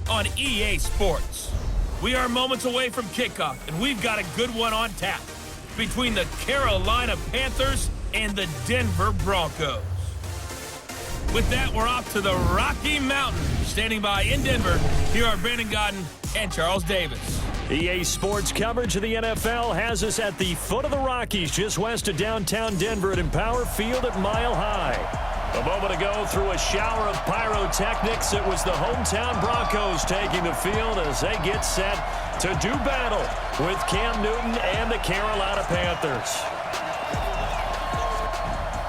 on EA Sports. We are moments away from kickoff, and we've got a good one on tap between the Carolina Panthers and the Denver Broncos. With that, we're off to the Rocky Mountains. Standing by in Denver, here are Brandon Godden and Charles Davis. EA Sports coverage of the NFL has us at the foot of the Rockies, just west of downtown Denver at Empower Field at Mile High. A moment ago, through a shower of pyrotechnics, it was the hometown Broncos taking the field as they get set to do battle with Cam Newton and the Carolina Panthers.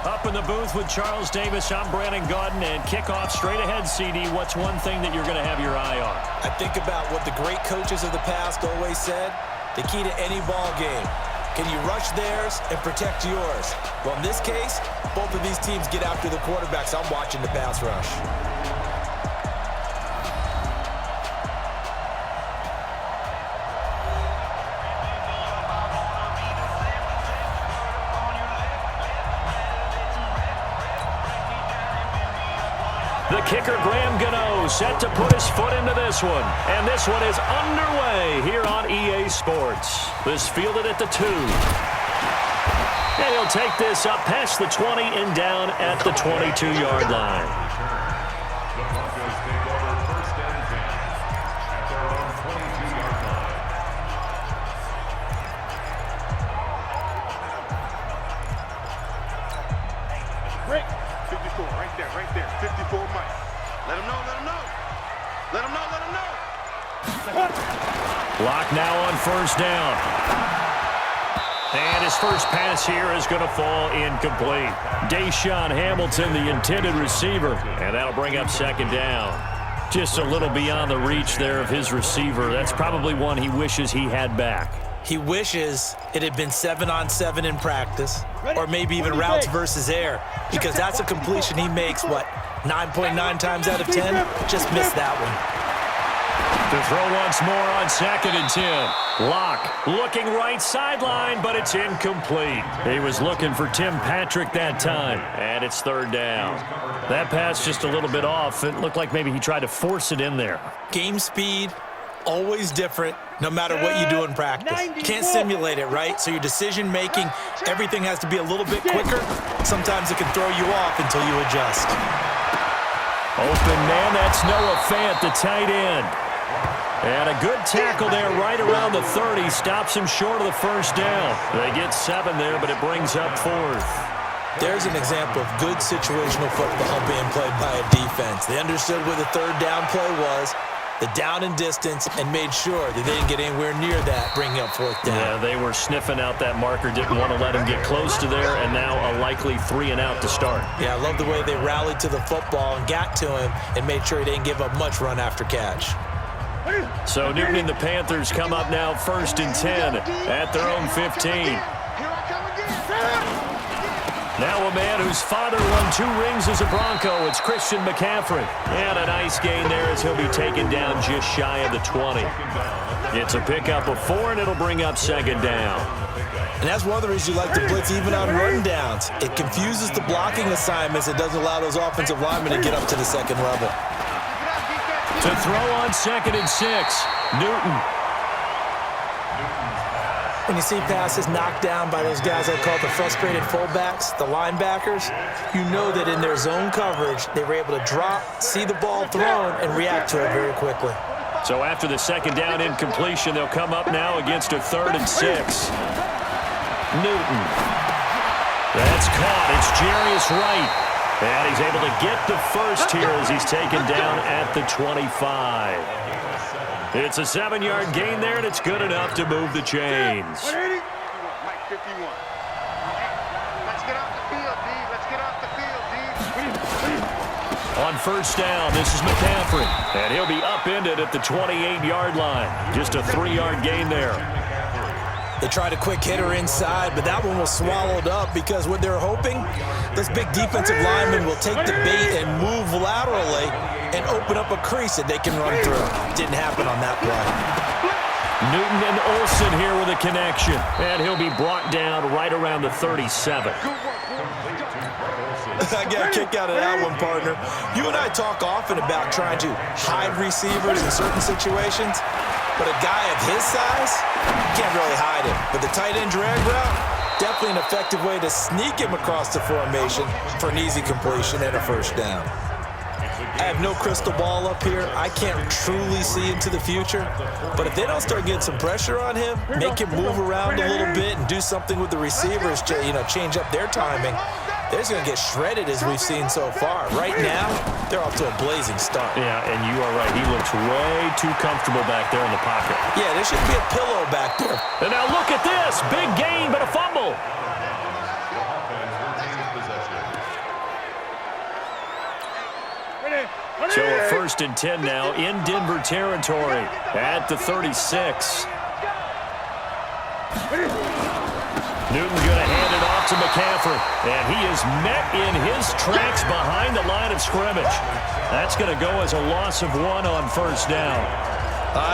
Up in the booth with Charles Davis, I'm Brandon Godden, and kickoff straight ahead, CD. What's one thing that you're going to have your eye on? I think about what the great coaches of the past always said. The key to any ball game. Can you rush theirs and protect yours? Well, in this case, both of these teams get after the quarterbacks. I'm watching the pass rush. The kicker, Graham Gano, set to put his foot into this one. And this one is underway here on EA Sports. This fielded at the 2. And he'll take this up past the 20 and down at the 22-yard line. The Broncos take over 1st and 10 at their own 22-yard line. Rick, 54, right there, 54, Mike. Let him know, let him know. Let him know, let him know. Lock now on 1st down. And his first pass here is going to fall incomplete. Deshaun Hamilton, the intended receiver, and that'll bring up 2nd down. Just a little beyond the reach there of his receiver. That's probably one he wishes he had back. He wishes it had been 7-on-7 in practice, or maybe even routes versus air, because that's a completion he makes, 9.9 times out of 10? Just missed that one. To throw once more on 2nd and 10. Lock looking right sideline, but it's incomplete. He was looking for Tim Patrick that time, and it's 3rd down. That pass just a little bit off. It looked like maybe he tried to force it in there. Game speed, always different, no matter what you do in practice. Can't simulate it, right? So your decision-making, everything has to be a little bit quicker. Sometimes it can throw you off until you adjust. Open man, that's Noah Fant, the tight end. And a good tackle there right around the 30. Stops him short of the 1st down. They get 7 there, but it brings up 4th. There's an example of good situational football being played by a defense. They understood where the 3rd down play was, the down and distance, and made sure that they didn't get anywhere near that, bringing up 4th down. Yeah, they were sniffing out that marker, didn't want to let him get close to there, and now a likely 3 and out to start. Yeah, I love the way they rallied to the football and got to him and made sure he didn't give up much run after catch. So Newton and the Panthers come up now 1st and 10 at their own 15. Now a man whose father won 2 rings as a Bronco. It's Christian McCaffrey. And a nice gain there as he'll be taken down just shy of the 20. It's a pickup of 4, and it'll bring up 2nd down. And that's one of the reasons you like to blitz even on run downs. It confuses the blocking assignments. It doesn't allow those offensive linemen to get up to the 2nd level. To throw on 2nd and 6, Newton. When you see passes knocked down by those guys I call the frustrated fullbacks, the linebackers, you know that in their zone coverage, they were able to drop, see the ball thrown, and react to it very quickly. So after the 2nd down incompletion, they'll come up now against a 3rd and 6. Newton. That's caught. It's Jarius Wright. And he's able to get the first here as he's taken down at the 25. It's a 7-yard gain there, and it's good enough to move the chains. Mike 51. Let's get off the field, D. Let's get off the field, D. On 1st down, this is McCaffrey. And he'll be upended at the 28-yard line. Just a 3-yard gain there. They tried a quick hitter inside, but that one was swallowed up because what they're hoping, those big defensive linemen will take the bait and move laterally and open up a crease that they can run through. Didn't happen on that play. Newton and Olsen here with a connection. And he'll be brought down right around the 37. I got a kick out of that one, partner. You and I talk often about trying to hide receivers in certain situations, but a guy of his size, you can't really hide him. But the tight end drag route, definitely an effective way to sneak him across the formation for an easy completion and a first down. I have no crystal ball up here. I can't truly see into the future. But if they don't start getting some pressure on him, make him move around a little bit and do something with the receivers to, change up their timing, they're just going to get shredded as we've seen so far. Right now, they're off to a blazing start. Yeah, and you are right. He looks way too comfortable back there in the pocket. Yeah, there should be a pillow back there. And now look at this. Big gain, but a fumble. So a 1st and 10 now in Denver territory at the 36. Newton going to hand it off to McCaffrey, and he is met in his tracks behind the line of scrimmage. That's going to go as a loss of 1 on 1st down.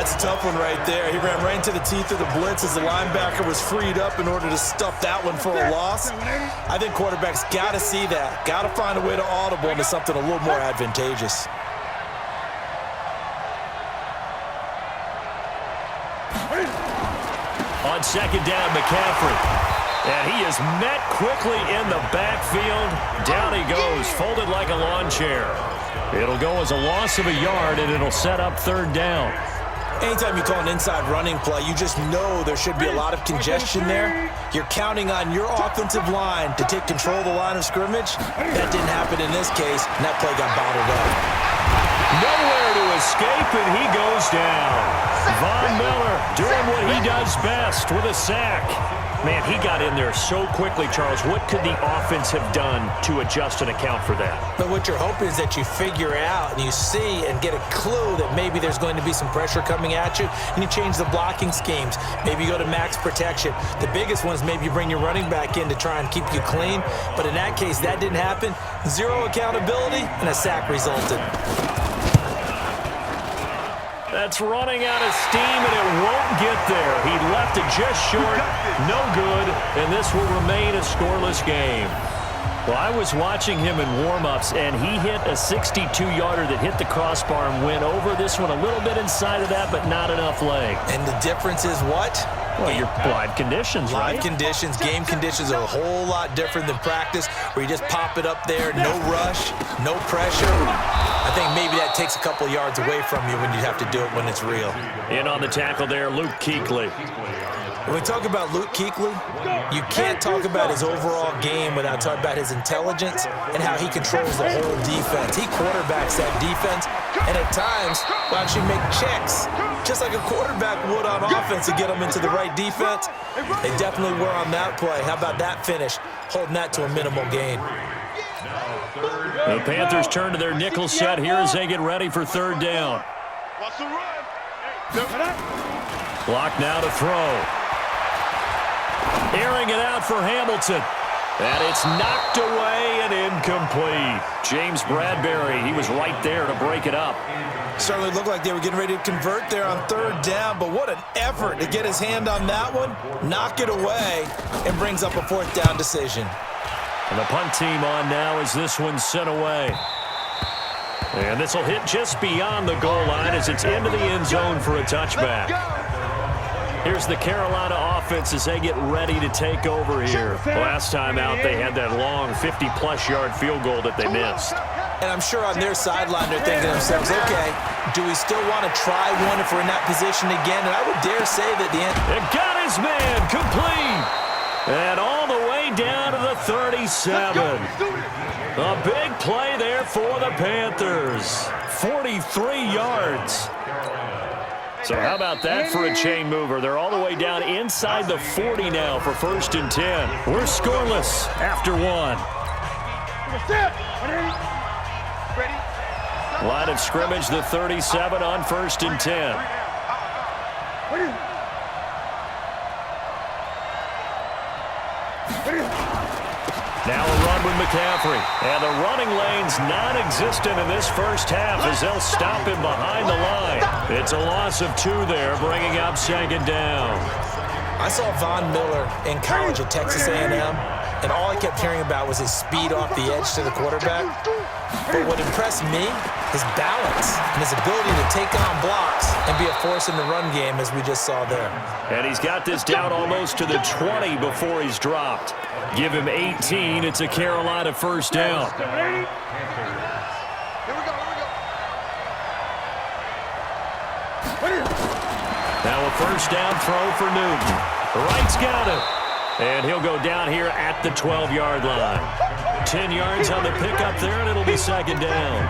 It's a tough one right there. He ran right into the teeth of the blitz as the linebacker was freed up in order to stuff that one for a loss. I think quarterbacks got to see that. Got to find a way to audible into something a little more advantageous. On 2nd down, McCaffrey. And he is met quickly in the backfield. Down he goes, folded like a lawn chair. It'll go as a loss of a yard, and it'll set up 3rd down. Anytime you call an inside running play, you just know there should be a lot of congestion there. You're counting on your offensive line to take control of the line of scrimmage. That didn't happen in this case, and that play got bottled up. Nowhere to escape, and he goes down. Von Miller doing what he does best with a sack. Man, he got in there so quickly, Charles. What could the offense have done to adjust and account for that? But what you're hoping is that you figure out and you see and get a clue that maybe there's going to be some pressure coming at you, and you change the blocking schemes. Maybe you go to max protection. The biggest one is maybe you bring your running back in to try and keep you clean. But in that case, that didn't happen. 0 accountability, and a sack resulted. That's running out of steam, and it won't get there. He left it just short, no good, and this will remain a scoreless game. Well, I was watching him in warm-ups, and he hit a 62-yarder that hit the crossbar and went over this one a little bit inside of that, but not enough leg. And the difference is what? Well, your live conditions, right? Live conditions, game conditions are a whole lot different than practice, where you just pop it up there, no rush, no pressure. I think maybe that takes a couple yards away from you when you have to do it when it's real. In on the tackle there, Luke Kuechly. When we talk about Luke Kuechly, you can't talk about his overall game without talking about his intelligence and how he controls the whole defense. He quarterbacks that defense, and at times will actually make checks, just like a quarterback would on offense to get them into the right defense. They definitely were on that play. How about that finish, holding that to a minimal gain. The Panthers turn to their nickel set here as they get ready for 3rd down. Block now to throw. Airing it out for Hamilton. And it's knocked away and incomplete. James Bradbury, he was right there to break it up. Certainly looked like they were getting ready to convert there on 3rd down, but what an effort to get his hand on that one, knock it away, and brings up a 4th down decision. And the punt team on now as this one's sent away. And this will hit just beyond the goal line as it's into the end zone for a touchback. Here's the Carolina offense as they get ready to take over here. Last time out, they had that long 50-plus yard field goal that they missed. And I'm sure on their sideline they're thinking to themselves, okay, do we still want to try one if we're in that position again? And I would dare say that the end... It got his man complete. And all the way down to the 37. A big play there for the Panthers. 43 yards. So how about that for a chain mover? They're all the way down inside the 40 now for 1st and 10. We're scoreless after 1. Line of scrimmage, the 37 on 1st and 10. Now a run with McCaffrey. And the running lane's non-existent in this first half as they'll stop him behind the line. It's a loss of 2 there, bringing up 2nd down. I saw Von Miller in college at Texas A&M. and all I kept hearing about was his speed off the edge to the quarterback. But what impressed me, his balance and his ability to take on blocks and be a force in the run game, as we just saw there. And he's got this down almost to the 20 before he's dropped. Give him 18. It's a Carolina first down. Now a first down throw for Newton. Wright's got him. And he'll go down here at the 12-yard line. 10 yards on the pickup there, and it'll be second down.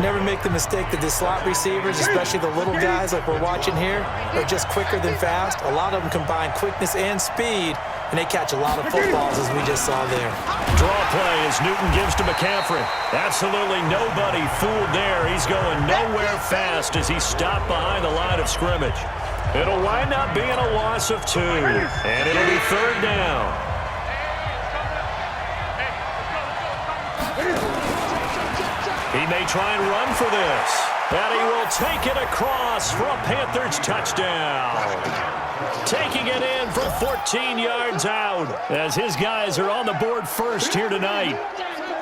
Never make the mistake that the slot receivers, especially the little guys like we're watching here, are just quicker than fast. A lot of them combine quickness and speed, and they catch a lot of footballs, as we just saw there. Draw play as Newton gives to McCaffrey. Absolutely nobody fooled there. He's going nowhere fast as he's stopped behind the line of scrimmage. It'll wind up being a loss of 2, and it'll be third down. He may try and run for this, and he will take it across for a Panthers touchdown. Taking it in from 14 yards out as his guys are on the board first here tonight.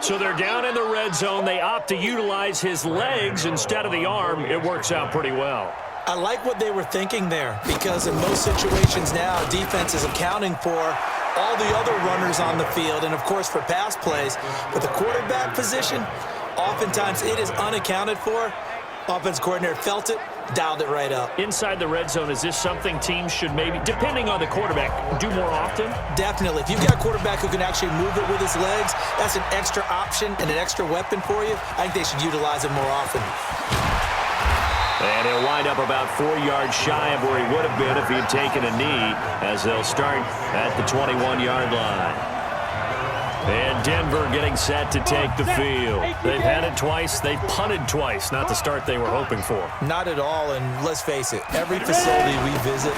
So they're down in the red zone. They opt to utilize his legs instead of the arm. It works out pretty well. I like what they were thinking there, because in most situations now, defense is accounting for all the other runners on the field and, of course, for pass plays. But the quarterback position, oftentimes it is unaccounted for. Offense coordinator felt it, dialed it right up. Inside the red zone, is this something teams should maybe, depending on the quarterback, do more often? Definitely. If you've got a quarterback who can actually move it with his legs, that's an extra option and an extra weapon for you. I think they should utilize it more often. And he'll wind up about 4 yards shy of where he would have been if he had taken a knee, as they'll start at the 21-yard line. And Denver getting set to take the field. They've had it twice. They've punted twice. Not the start they were hoping for. Not at all, and let's face it, every facility we visit,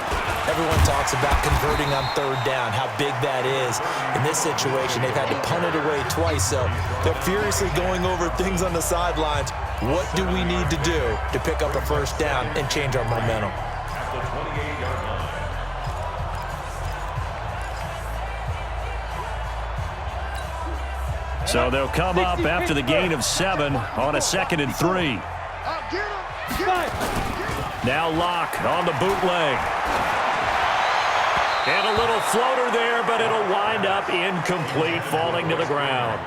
everyone talks about converting on third down, how big that is. In this situation, they've had to punt it away twice, so they're furiously going over things on the sidelines. What do we need to do to pick up a first down and change our momentum? At the 28-yard line. So they'll come up after the gain of 7 on a 2nd and 3. Now Locke on the bootleg. And a little floater there, but it'll wind up incomplete, falling to the ground.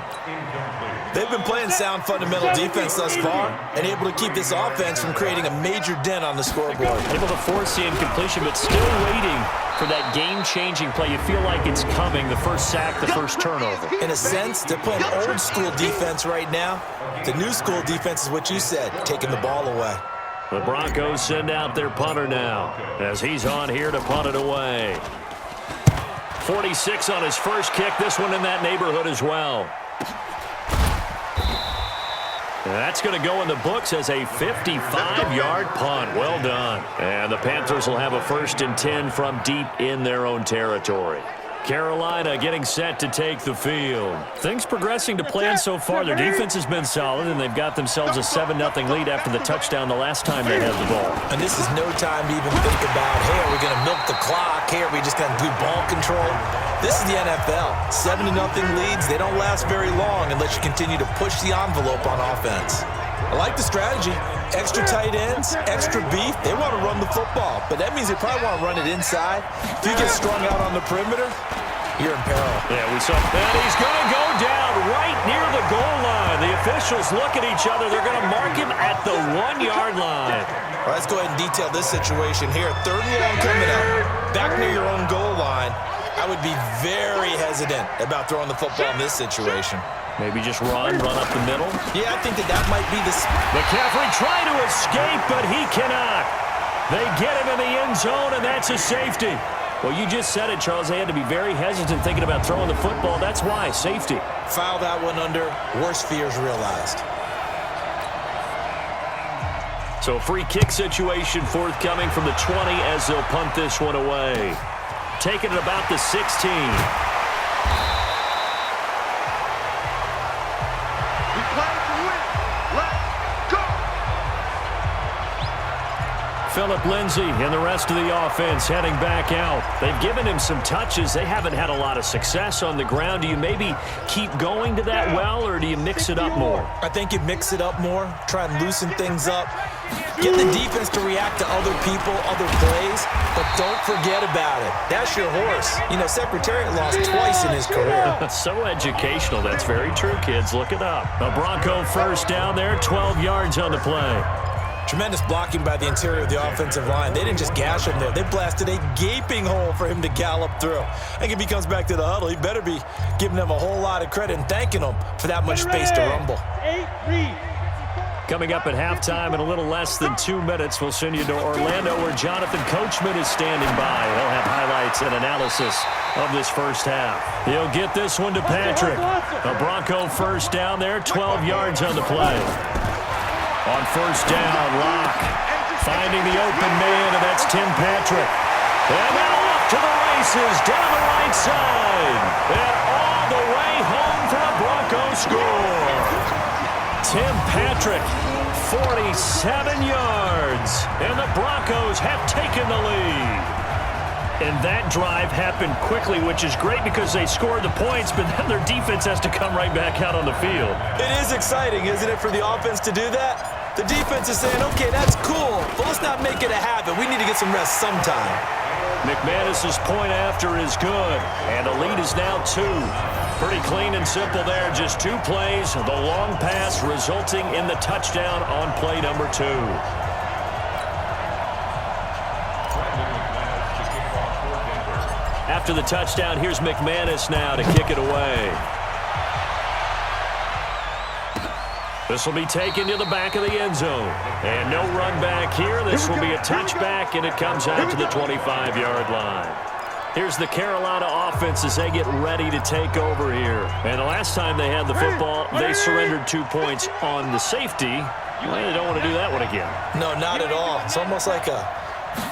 They've been playing sound fundamental defense thus far and able to keep this offense from creating a major dent on the scoreboard. Able to force the incompletion, but still waiting for that game-changing play. You feel like it's coming, the first sack, the first turnover. In a sense, they're playing old-school defense right now. The new-school defense is what you said, taking the ball away. The Broncos send out their punter now as he's on here to punt it away. 46 on his first kick, this one in that neighborhood as well. That's going to go in the books as a 55-yard punt. Well done. And the Panthers will have a 1st and 10 from deep in their own territory. Carolina getting set to take the field. Things progressing to plan so far. Their defense has been solid, and they've got themselves a 7-0 lead after the touchdown the last time they had the ball. And this is no time to even think about, hey, are we going to milk the clock? Hey, are we just going to do ball control? This is the NFL. 7-0 leads, they don't last very long unless you continue to push the envelope on offense. I like the strategy. Extra tight ends, extra beef. They want to run the football, but that means they probably want to run it inside. If you get strung out on the perimeter, you're in peril. Yeah, we saw that. He's going to go down right near the goal line. The officials look at each other. They're going to mark him at the 1-yard line. All right, let's go ahead and detail this situation here. 3rd and long coming up, back near your own goal line. I would be very hesitant about throwing the football in this situation. Maybe just run up the middle. Yeah, I think that might be the... McCaffrey trying to escape, but he cannot. They get him in the end zone, and that's a safety. Well, you just said it, Charles. They had to be very hesitant thinking about throwing the football. That's why, safety. File that one under worst fears realized. So a free kick situation forthcoming from the 20 as they'll punt this one away. Taking it about the 16. Phillip Lindsay and the rest of the offense heading back out. They've given him some touches. They haven't had a lot of success on the ground. Do you maybe keep going to that well, or do you mix it up more? I think you mix it up more, try and loosen things up. Get the defense to react to other people, other plays, but don't forget about it. That's your horse. You know, Secretariat lost twice in his career. So educational. That's very true, kids. Look it up. A Bronco first down there, 12 yards on the play. Tremendous blocking by the interior of the offensive line. They didn't just gash him there. They blasted a gaping hole for him to gallop through. I think if he comes back to the huddle, he better be giving them a whole lot of credit and thanking them for that much space to rumble. Coming up at halftime in a little less than 2 minutes, we'll send you to Orlando where Jonathan Coachman is standing by. He'll have highlights and analysis of this first half. He'll get this one to Patrick. A Bronco first down there, 12 yards on the play. On first down, Locke finding the open man, and that's Tim Patrick. And now off to the races, down the right side. And all the way home for a Bronco score. Tim Patrick, 47 yards, and the Broncos have taken the lead. And that drive happened quickly, which is great because they scored the points, but then their defense has to come right back out on the field. It is exciting, isn't it, for the offense to do that? The defense is saying, okay, that's cool, but let's not make it a habit. We need to get some rest sometime. McManus's point after is good, and the lead is now 2. Pretty clean and simple there, just 2 plays. The long pass resulting in the touchdown on play number 2. After the touchdown, here's McManus now to kick it away. This will be taken to the back of the end zone. And no run back here. This will be a touchback, and it comes out to the 25-yard line. Here's the Carolina offense as they get ready to take over here. And the last time they had the football, they surrendered 2 points on the safety. Well, they don't want to do that one again. No, not at all. It's almost like a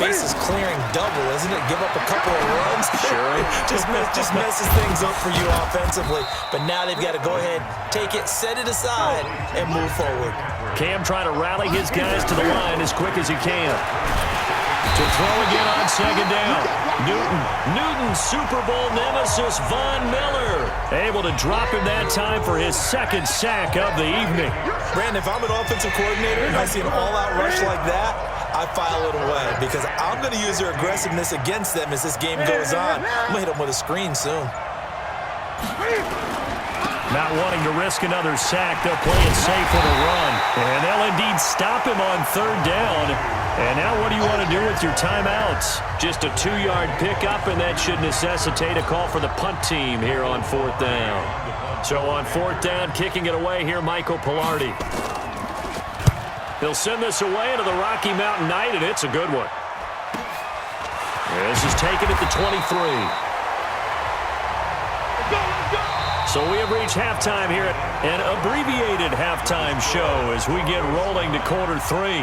bases clearing double, isn't it? Give up a couple of runs. Sure. just messes things up for you offensively. But now they've got to go ahead, take it, set it aside, and move forward. Cam trying to rally his guys to the line as quick as he can. To throw again on second down. Newton's Super Bowl nemesis, Von Miller. Able to drop him that time for his second sack of the evening. Brandon, if I'm an offensive coordinator and I see an all-out rush like that, I file it away because I'm going to use their aggressiveness against them as this game goes on. I'm going to hit them with a screen soon. Not wanting to risk another sack, they'll play it safe with a run. And they'll indeed stop him on third down. And now what do you want to do with your timeouts? Just a 2-yard pickup, and that should necessitate a call for the punt team here on fourth down. So on fourth down, kicking it away here, Michael Pilardi. He'll send this away into the Rocky Mountain Night, and it's a good one. This is taken at the 23. So we have reached halftime here, an abbreviated halftime show as we get rolling to quarter 3.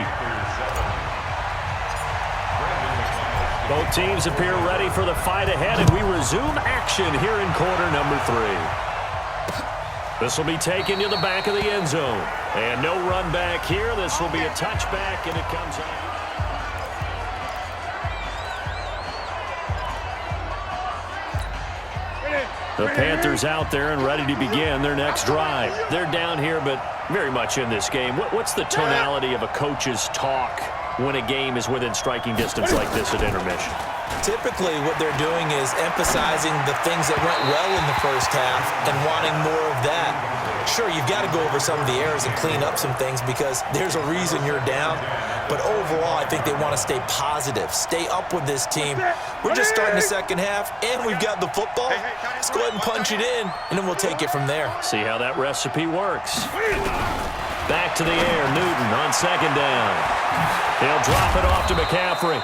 Both teams appear ready for the fight ahead, and we resume action here in quarter number 3. This will be taken to the back of the end zone. And no run back here. This will be a touchback, and it comes out. The Panthers out there and ready to begin their next drive. They're down here, but very much in this game. What's the tonality of a coach's talk when a game is within striking distance like this at intermission? Typically, what they're doing is emphasizing the things that went well in the first half and wanting more of that. Sure, you've got to go over some of the errors and clean up some things because there's a reason you're down. But overall, I think they want to stay positive, stay up with this team. We're just starting the second half, and we've got the football. Let's go ahead and punch it in, and then we'll take it from there. See how that recipe works. Back to the air, Newton on second down. He'll drop it off to McCaffrey.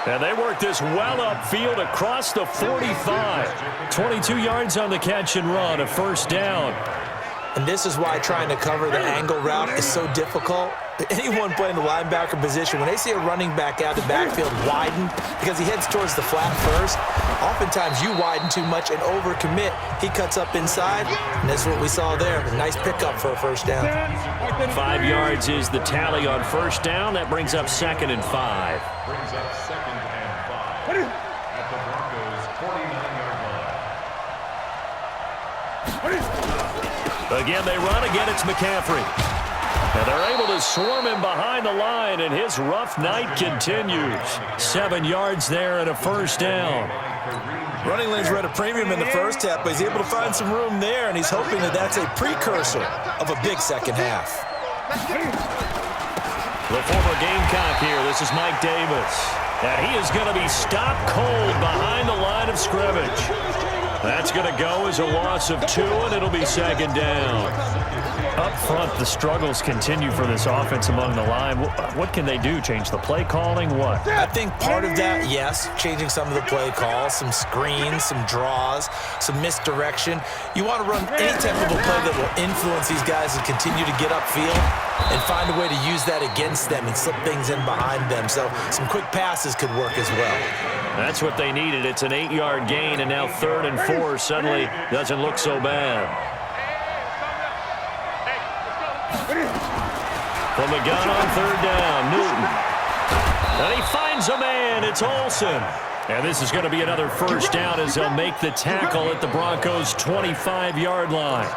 And they work this well upfield across the 45. 22 yards on the catch and run, a first down. And this is why trying to cover the angle route is so difficult. Anyone playing the linebacker position, when they see a running back out the backfield widen because he heads towards the flat first, oftentimes you widen too much and overcommit. He cuts up inside, and that's what we saw there. A nice pickup for a first down. 5 yards is the tally on first down. That brings up 2nd and 5. Brings up 2nd and 5 at the Broncos' 49-yard line. Again, they run. Again, it's McCaffrey. And they're able to swarm him behind the line, and his rough night continues. 7 yards there and a first down. Running lanes were at a premium in the first half, but he's able to find some room there, and he's hoping that that's a precursor of a big second half. The former Gamecock here. This is Mike Davis. And he is going to be stopped cold behind the line of scrimmage. That's going to go as a loss of 2, and it'll be 2nd down. Up front, the struggles continue for this offense among the line. What can they do? Change the play calling? What? I think part of that, yes, changing some of the play calls, some screens, some draws, some misdirection. You want to run any type of a play that will influence these guys and continue to get upfield and find a way to use that against them and slip things in behind them. So some quick passes could work as well. That's what they needed. It's an 8-yard gain, and now 3rd and 4 suddenly doesn't look so bad. From the gun on 3rd down, Newton. And he finds a man. It's Olsen. And this is going to be another first down as they'll make the tackle at the Broncos' 25-yard line.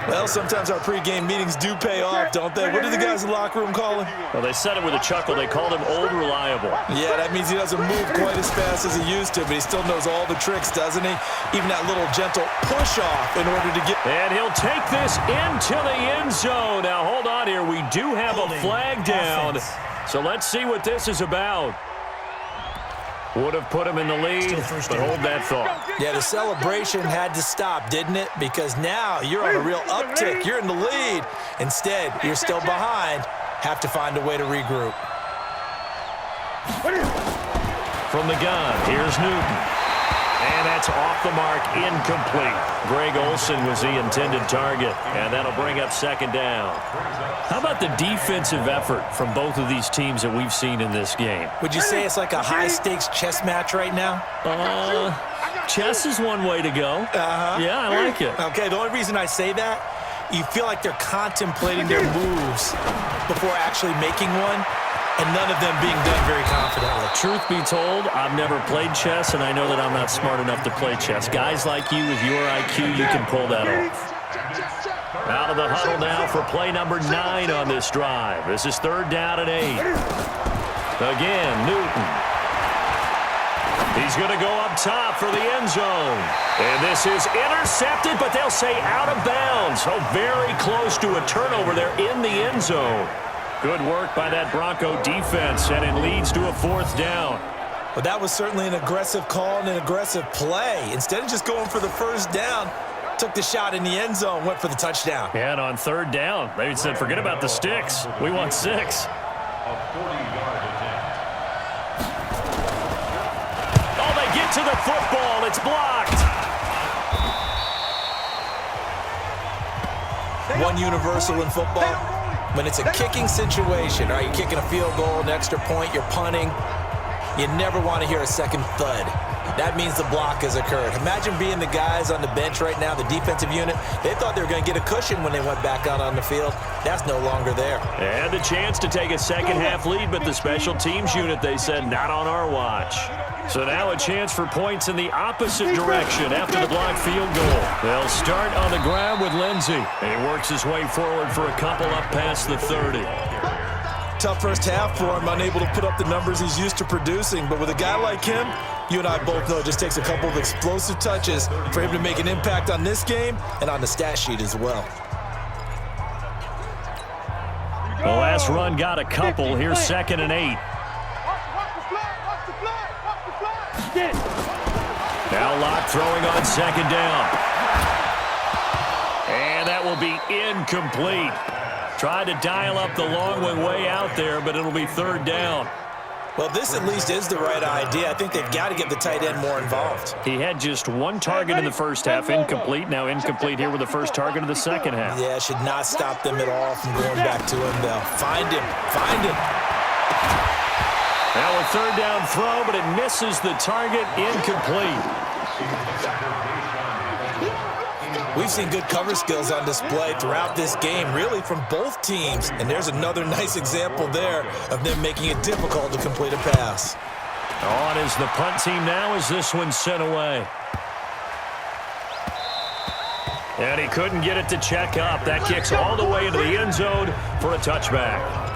Well, sometimes our pregame meetings do pay off, don't they? What do the guys in the locker room call him? Well, they said it with a chuckle. They called him Old Reliable. Yeah, that means he doesn't move quite as fast as he used to, but he still knows all the tricks, doesn't he? Even that little gentle push-off in order to get... And he'll take this into the end zone. Now, hold on here. We do have a flag down. So let's see what this is about. Would have put him in the lead, but hold that thought. Yeah, the celebration had to stop, didn't it? Because now you're on a real uptick. You're in the lead. Instead, you're still behind. Have to find a way to regroup. From the gun, here's Newton. And that's off the mark, incomplete. Greg Olsen was the intended target, and that'll bring up 2nd down. How about the defensive effort from both of these teams that we've seen in this game? Would you say it's like a high-stakes chess match right now? Chess is one way to go. Yeah, I like it. Okay, the only reason I say that, you feel like they're contemplating their moves before actually making one, and none of them being done very confidently. Truth be told, I've never played chess, and I know that I'm not smart enough to play chess. Guys like you with your IQ, you can pull that off. Out of the huddle now for play number 9 on this drive. This is 3rd down and 8. Again, Newton. He's going to go up top for the end zone. And this is intercepted, but they'll say out of bounds. So very close to a turnover there in the end zone. Good work by that Bronco defense, and it leads to a 4th down. Well, that was certainly an aggressive call and an aggressive play. Instead of just going for the first down, took the shot in the end zone, went for the touchdown. Yeah, and on 3rd down, they said, forget about the sticks. We want 6. A 40-yard attempt. Oh, they get to the football. It's blocked. One universal in football, when it's a kicking situation, right? You're kicking a field goal, an extra point, you're punting, you never want to hear a second thud. That means the block has occurred. Imagine being the guys on the bench right now, the defensive unit. They thought they were going to get a cushion when they went back out on the field. That's no longer there. They had the chance to take a second-half lead, but the special teams unit, they said, not on our watch. So now a chance for points in the opposite direction after the blocked field goal. They'll start on the ground with Lindsey. And he works his way forward for a couple up past the 30. Tough first half for him, unable to put up the numbers he's used to producing. But with a guy like him, you and I both know it just takes a couple of explosive touches for him to make an impact on this game and on the stat sheet as well. The last run got a couple. Here's 2nd and 8. Now Locke throwing on 2nd down. And that will be incomplete. Tried to dial up the long one way out there, but it'll be 3rd down. Well, this at least is the right idea. I think they've got to get the tight end more involved. He had just one target in the first half, incomplete. Now incomplete here with the first target of the second half. Yeah, should not stop them at all from going back to him, though. Find him. Find him. Now a third down throw, but it misses the target, incomplete. We've seen good cover skills on display throughout this game, really from both teams. And there's another nice example there of them making it difficult to complete a pass. On is the punt team now as this one's sent away. And he couldn't get it to check up. That kicks all the way into the end zone for a touchback.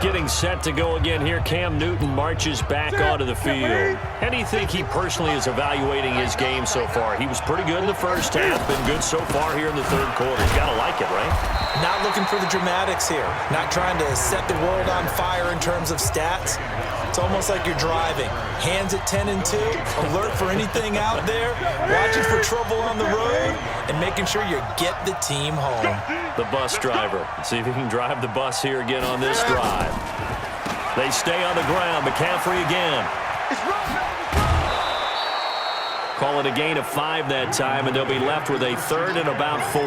Getting set to go again here, Cam Newton marches back onto the field. How do you think he personally is evaluating his game so far? He was pretty good in the first half, been good so far here in the third quarter. He's got to like it, right? Not looking for the dramatics here. Not trying to set the world on fire in terms of stats. It's almost like you're driving. Hands at 10 and 2, alert for anything out there, watching for trouble on the road, and making sure you get the team home. The bus driver. Let's see if he can drive the bus here again on this drive. They stay on the ground. McCaffrey again. Call it a gain of 5 that time, and they'll be left with a third and about 4.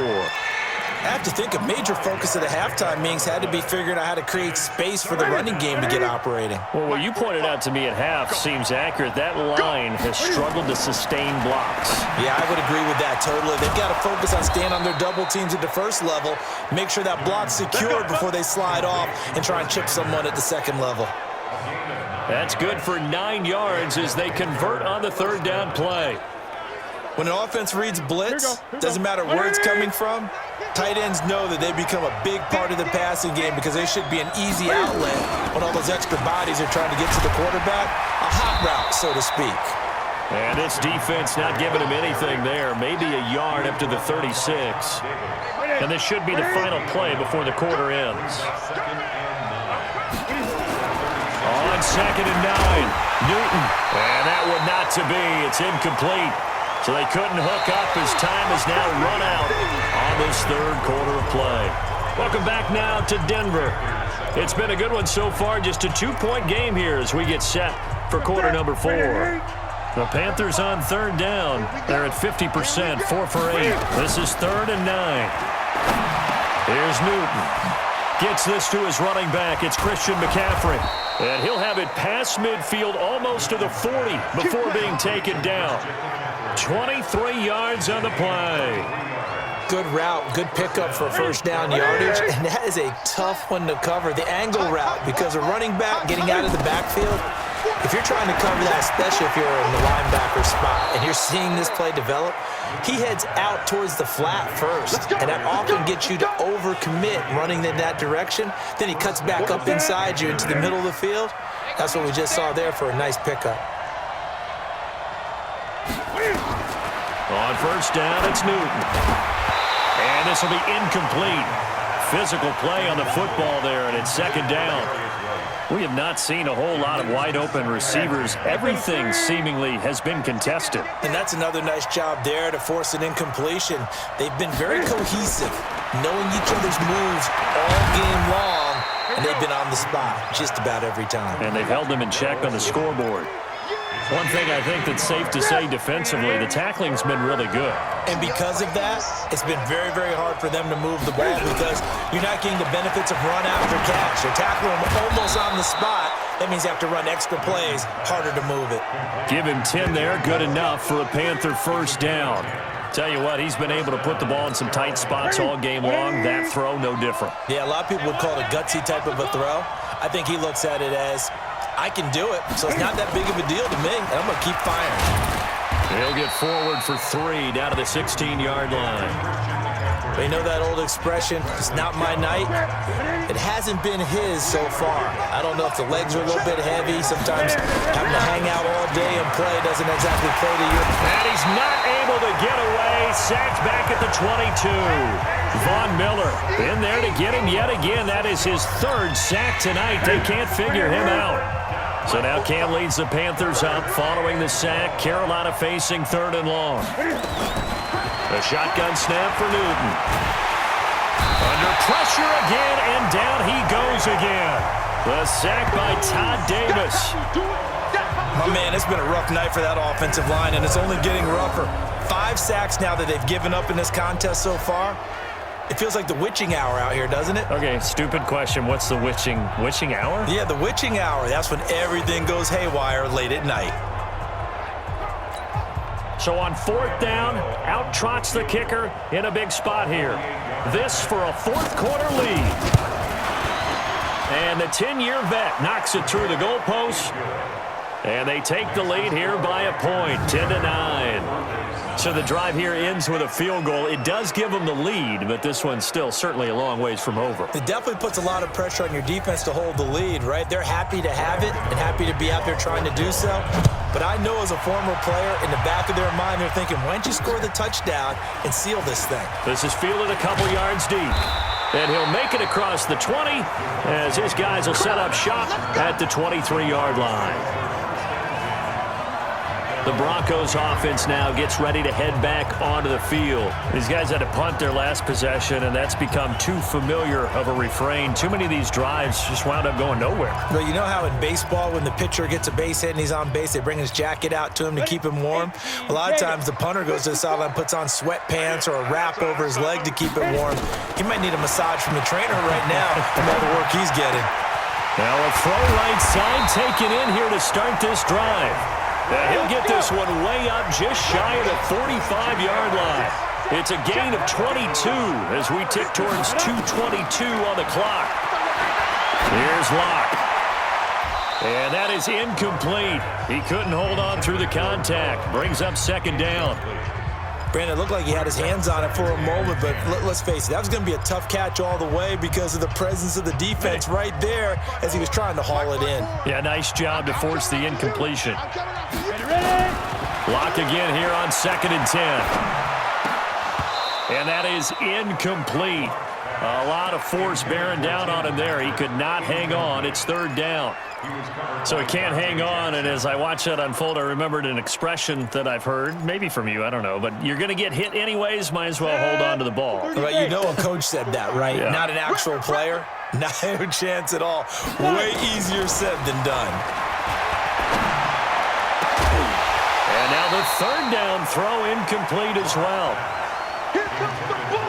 I have to think a major focus of the halftime meetings had to be figuring out how to create space for the running game to get operating. Well, what you pointed out to me at half seems accurate. That line has struggled to sustain blocks. Yeah, I would agree with that totally. They've got to focus on staying on their double teams at the first level, make sure that block's secured before they slide off and try and chip someone at the second level. That's good for 9 yards as they convert on the third down play. When an offense reads blitz, doesn't matter where it's coming from, tight ends know that they become a big part of the passing game because they should be an easy outlet when all those extra bodies are trying to get to the quarterback. A hot route, so to speak. And this defense not giving him anything there. Maybe a yard up to the 36. And this should be the final play before the quarter ends. On 2nd and 9, Newton. And that one not to be. It's incomplete. So they couldn't hook up as time has now run out on this third quarter of play. Welcome back now to Denver. It's been a good one so far, just a 2-point game here as we get set for quarter number 4. The Panthers on third down. They're at 50%, 4 for 8. This is 3rd and 9. Here's Newton. Gets this to his running back. It's Christian McCaffrey. And he'll have it past midfield almost to the 40 before being taken down. 23 yards on the play. Good route, good pickup for first down yardage, and that is a tough one to cover, the angle route, because a running back getting out of the backfield, if you're trying to cover that, especially if you're in the linebacker spot and you're seeing this play develop, he heads out towards the flat first, and that often gets you to overcommit running in that direction. Then he cuts back up inside you into the middle of the field. That's what we just saw there for a nice pickup. On first down, it's Newton. And this will be incomplete. Physical play on the football there, and it's 2nd down. We have not seen a whole lot of wide-open receivers. Everything seemingly has been contested. And that's another nice job there to force an incompletion. They've been very cohesive, knowing each other's moves all game long, and they've been on the spot just about every time. And they've held them in check on the scoreboard. One thing I think that's safe to say defensively, the tackling's been really good. And because of that, it's been very, very hard for them to move the ball because you're not getting the benefits of run after catch. You're tackling them almost on the spot. That means you have to run extra plays, harder to move it. Give him 10 there, good enough for a Panther first down. Tell you what, he's been able to put the ball in some tight spots all game long. That throw, no different. Yeah, a lot of people would call it a gutsy type of a throw. I think he looks at it as, I can do it, so it's not that big of a deal to me, and I'm going to keep firing. He'll get forward for 3 down to the 16-yard line. But you know that old expression, it's not my night? It hasn't been his so far. I don't know if the legs are a little bit heavy. Sometimes having to hang out all day and play doesn't exactly play to your... And he's not able to get away. Sacked back at the 22. Von Miller in there to get him yet again. That is his 3rd sack tonight. They can't figure him out. So now Cam leads the Panthers up following the sack. Carolina facing 3rd and long. The shotgun snap for Newton. Under pressure again, and down he goes again. The sack by Todd Davis. My man, it's been a rough night for that offensive line, and it's only getting rougher. 5 sacks now that they've given up in this contest so far. It feels like the witching hour out here, doesn't it? Okay, stupid question. What's the witching hour? Yeah, the witching hour. That's when everything goes haywire late at night. So on 4th down, out trots the kicker in a big spot here. This for a 4th quarter lead. And the 10-year vet knocks it through the goalpost. And they take the lead here by a point, 10-9. So the drive here ends with a field goal. It does give them the lead, but this one's still certainly a long ways from over. It definitely puts a lot of pressure on your defense to hold the lead, right? They're happy to have it and happy to be out there trying to do so. But I know as a former player, in the back of their mind, they're thinking, why don't you score the touchdown and seal this thing? This is fielded a couple yards deep. And he'll make it across the 20 as his guys will set up shop at the 23-yard line. The Broncos offense now gets ready to head back onto the field. These guys had to punt their last possession, and that's become too familiar of a refrain. Too many of these drives just wound up going nowhere. Well, you know how in baseball, when the pitcher gets a base hit and he's on base, they bring his jacket out to him to keep him warm? A lot of times the punter goes to the sideline, puts on sweatpants or a wrap over his leg to keep it warm. He might need a massage from the trainer right now from all the work he's getting. Now a throw right side taken in here to start this drive. He'll get this one way up just shy of the 45-yard line. It's a gain of 22 as we tick towards 2:22 on the clock. Here's Locke. And that is incomplete. He couldn't hold on through the contact. Brings up 2nd down. Brandon, it looked like he had his hands on it for a moment, but let's face it, that was going to be a tough catch all the way because of the presence of the defense right there as he was trying to haul it in. Yeah, nice job to force the incompletion. Lock again here on 2nd and 10. And that is incomplete. A lot of force bearing down on him there. He could not hang on. It's 3rd down. So he can't hang on, and as I watch that unfold, I remembered an expression that I've heard, maybe from you, I don't know, but you're going to get hit anyways, might as well hold on to the ball. But you know a coach said that, right? Yeah. Not an actual player. No chance at all. Way easier said than done. And now the 3rd down throw incomplete as well. Here comes the ball.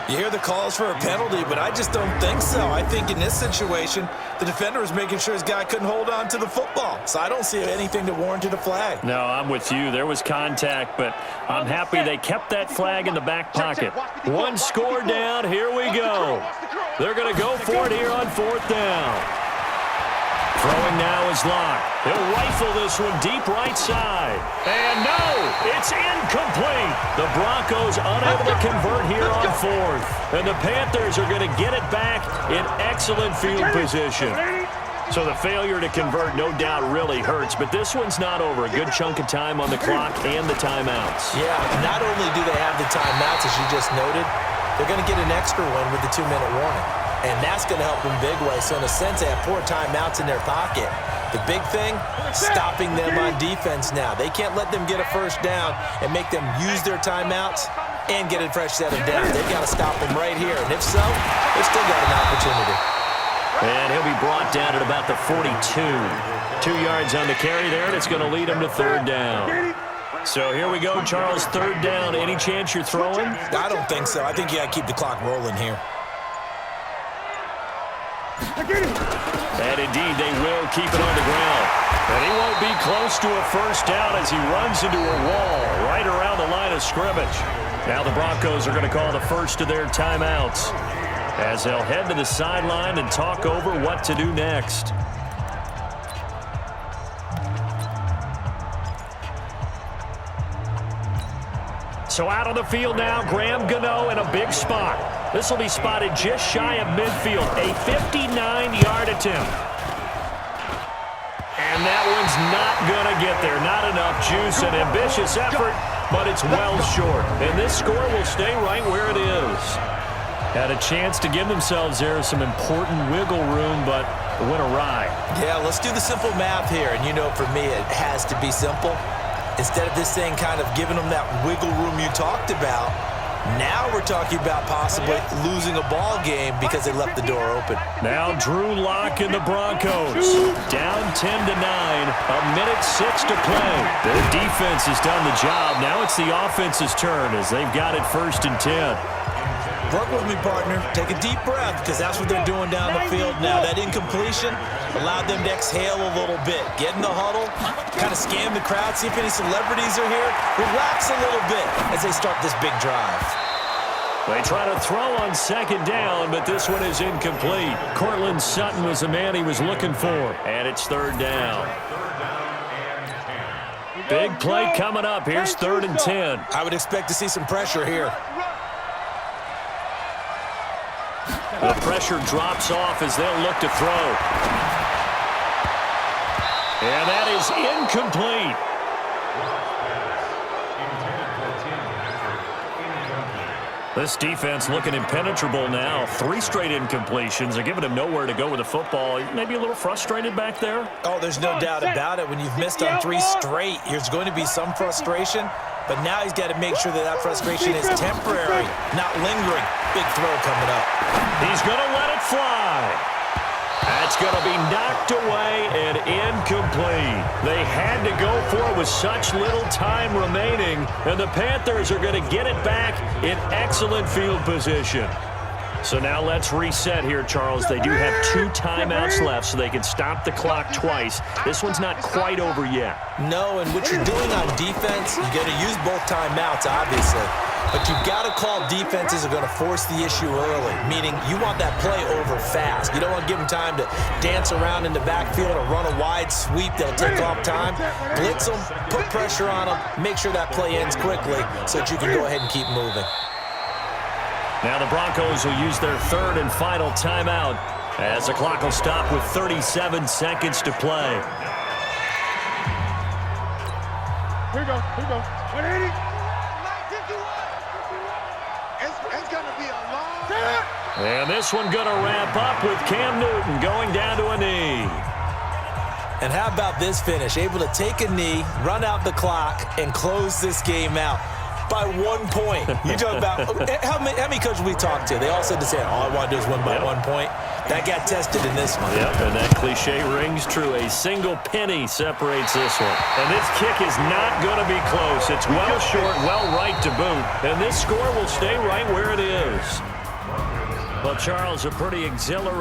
You hear the calls for a penalty, but I just don't think so. I think in this situation, the defender was making sure his guy couldn't hold on to the football. So I don't see anything that warranted a flag. No, I'm with you. There was contact, but I'm happy they kept that flag in the back pocket. One score down. Here we go. They're going to go for it here on 4th down. Throwing now is Locke. He'll rifle this one deep right side. And no, it's incomplete. The Broncos unable to convert here on 4th. And the Panthers are going to get it back in excellent field position. So the failure to convert no doubt really hurts, but this one's not over. A good chunk of time on the clock and the timeouts. Yeah, not only do they have the timeouts, as you just noted, they're going to get an extra one with the 2-minute warning. And that's going to help them big way. So in a sense, they have 4 timeouts in their pocket. The big thing, stopping them on defense now. They can't let them get a 1st down and make them use their timeouts and get a fresh set of downs. They've got to stop them right here. And if so, they've still got an opportunity. And he'll be brought down at about the 42. 2 yards on the carry there, and it's going to lead him to 3rd down. So here we go, Charles, 3rd down. Any chance you're throwing? I don't think so. I think you got to keep the clock rolling here. And indeed, they will keep it on the ground. And he won't be close to a 1st down as he runs into a wall right around the line of scrimmage. Now the Broncos are going to call the first of their timeouts as they'll head to the sideline and talk over what to do next. So out on the field now, Graham Gano in a big spot. This will be spotted just shy of midfield, a 59-yard attempt. And that one's not going to get there. Not enough juice, an ambitious effort, but it's well short. And this score will stay right where it is. Had a chance to give themselves there some important wiggle room, but it went awry. Yeah, let's do the simple math here. And you know, for me, it has to be simple. Instead of this thing kind of giving them that wiggle room you talked about, Now we're talking about possibly losing a ball game because they left the door open. Now Drew Lock and the Broncos. Down 10-9, 1:06 to play. The defense has done the job. Now it's the offense's turn as they've got it 1st and 10. Work with me, partner. Take a deep breath because that's what they're doing down the field now. That incompletion allowed them to exhale a little bit. Get in the huddle, kind of scan the crowd, see if any celebrities are here. Relax a little bit as they start this big drive. They try to throw on 2nd down, but this one is incomplete. Cortland Sutton was the man he was looking for, and it's 3rd down. Big play coming up. Here's 3rd and 10. I would expect to see some pressure here. The pressure drops off as they'll look to throw. And that is incomplete. This defense looking impenetrable now. 3 straight incompletions. They're giving him nowhere to go with the football. Maybe a little frustrated back there? Oh, there's no doubt about it. When you've missed on 3 straight, there's going to be some frustration. But now he's got to make sure that frustration is temporary, not lingering. Big throw coming up. He's going to let it fly. That's going to be knocked away and incomplete. They had to go for it with such little time remaining, and the Panthers are going to get it back in excellent field position. So now let's reset here, Charles. They do have 2 timeouts left, so they can stop the clock twice. This one's not quite over yet. No, and what you're doing on defense, you got to use both timeouts, obviously. But you've got to call defenses that are going to force the issue early, meaning you want that play over fast. You don't want to give them time to dance around in the backfield or run a wide sweep that'll take off time. Blitz them, put pressure on them, make sure that play ends quickly so that you can go ahead and keep moving. Now the Broncos will use their 3rd and final timeout as the clock will stop with 37 seconds to play. Here we go. 180. It's going to be a long... And this one going to wrap up with Cam Newton going down to a knee. And how about this finish? Able to take a knee, run out the clock, and close this game out by 1 point. You talk about how many coaches we talked to? They all said the same. All I want to do is win by 1 point. That got tested in this one. Yep, and that cliche rings true. A single penny separates this one. And this kick is not going to be close. It's well short, well right to boot. And this score will stay right where it is. Well, Charles, a pretty exhilarating